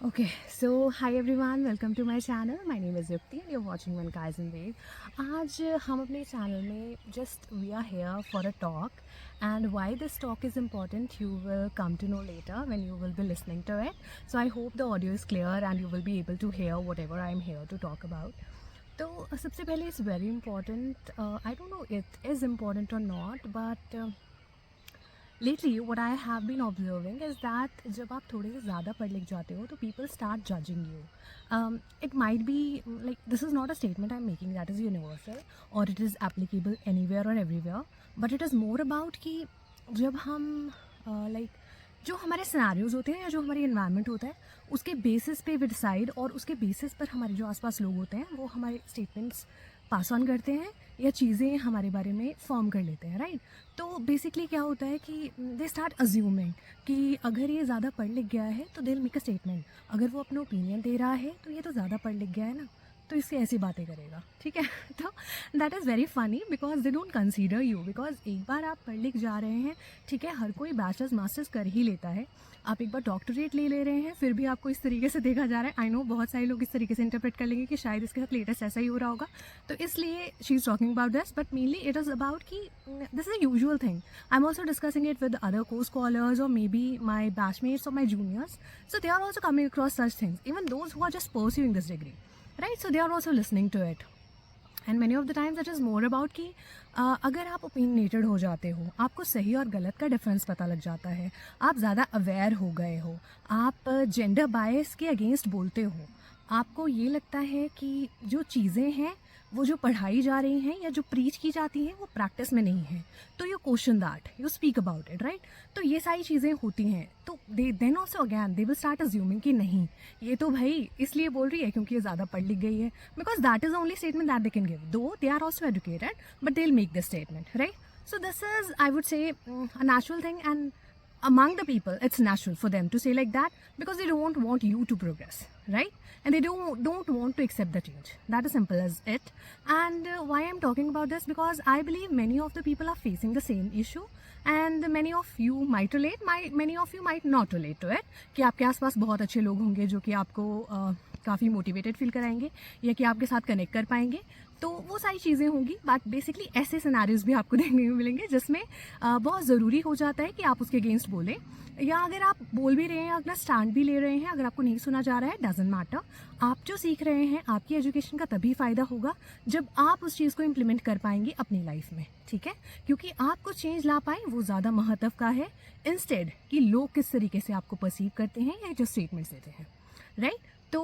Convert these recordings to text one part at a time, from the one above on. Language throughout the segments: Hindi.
Okay, so hi everyone, welcome to my channel. My name is Yukti and you're watching One Guys in Wave. आज हम अपने चैनल में just we are here for a talk, and why this talk is important you will come to know later when you will be listening to it. So I hope the audio is clear and you will be able to hear whatever I'm here to talk about. तो सबसे पहले it's very important. I don't know it is important or not, but lately what I have been observing is that जब आप थोड़े से ज़्यादा पढ़ लिख जाते हो तो people start judging you. It might be like this is not a statement I am making that is universal और इट इज़ एप्लीकेबल एनीवेयर और everywhere, but it is more about कि जब हम लाइक जो हमारे सिनेरियोज होते हैं या जो हमारी इन्वायरमेंट होता है उसके बेसिस पे वी डिसाइड, और उसके बेसिस पर हमारे जो आसपास लोग होते हैं वो हमारे स्टेटमेंट्स पास ऑन करते हैं या चीज़ें हमारे बारे में फॉर्म कर लेते हैं, राइट. तो बेसिकली क्या होता है कि दे स्टार्ट अज्यूमिंग कि अगर ये ज़्यादा पढ़ लिख गया है तो दे विल मेक अ स्टेटमेंट. अगर वो अपना ओपिनियन दे रहा है तो ये तो ज़्यादा पढ़ लिख गया है ना, तो इससे ऐसी बातें करेगा, ठीक है. तो that is very funny because they don't consider you. Because एक बार आप पढ़ लिख जा रहे हैं, ठीक है, हर कोई बैचलर्स मास्टर्स कर ही लेता है. आप एक बार डॉक्टरेट ले रहे हैं फिर भी आपको इस तरीके से देखा जा रहा है. आई नो बहुत सारे लोग इस तरीके से इंटरप्रेट कर लेंगे कि शायद इसके साथ लेटेस्ट ऐसा ही हो रहा होगा, तो इसलिए she is talking about this. But mainly it is about कि this is a usual thing. I am also discussing it with other co scholars और मे बी माई बैचमेट्स और my juniors. So they are also coming across such things, even those who are just pursuing this degree, right? So they are also listening to it. And many of the times it is more about कि अगर आप ओपिनियटेड हो जाते हो, आपको सही और गलत का डिफरेंस पता लग जाता है, आप ज़्यादा अवेयर हो गए हो, आप जेंडर बायस के अगेंस्ट बोलते हो, आपको ये लगता है कि जो चीज़ें हैं वो जो पढ़ाई जा रही हैं या जो प्रीच की जाती हैं वो प्रैक्टिस में नहीं है, तो you question that, you speak about it, right. तो ये सारी चीज़ें होती हैं, तो they then also again they will start assuming कि नहीं ये तो भाई इसलिए बोल रही है क्योंकि ये ज़्यादा पढ़ लिख गई है, because that is the only statement that they can give, though they are also educated but they will make this statement, right. So this is, I would say, a natural thing, and among the people it's natural for them to say like that because they don't want you to progress, right, and they don't want to accept the change. That is simple as it. And why I'm talking about this, because I believe many of the people are facing the same issue and many of you might relate, many of you might not relate to it. कि आपके आसपास बहुत अच्छे लोग होंगे जो कि आपको काफ़ी मोटिवेटेड फील कराएंगे या कि आपके साथ कनेक्ट कर पाएंगे, तो वो सारी चीज़ें होंगी. बट बेसिकली ऐसे सिनारियोज भी आपको देखने को मिलेंगे जिसमें बहुत ज़रूरी हो जाता है कि आप उसके अगेंस्ट बोलें, या अगर आप बोल भी रहे हैं, अगला स्टैंड भी ले रहे हैं, अगर आपको नहीं सुना जा रहा है, डजेंट मैटर. आप जो सीख रहे हैं, आपकी एजुकेशन का तभी फ़ायदा होगा जब आप उस चीज़ को इम्प्लीमेंट कर पाएंगे अपनी लाइफ में, ठीक है, क्योंकि आप कुछ चेंज ला पाएँ वो ज़्यादा महत्व का है, इंस्टेड कि लोग किस तरीके से आपको परसीव करते हैं या जो स्टेटमेंट्स देते हैं, right. So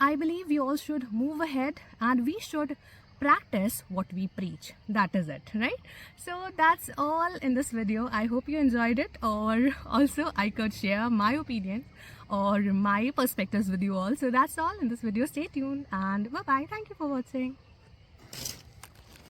I believe we all should move ahead and we should practice what we preach. That is it, right? So that's all in this video. I hope you enjoyed it, or also I could share my opinion or my perspectives with you all. So that's all in this video. Stay tuned and bye bye. Thank you for watching.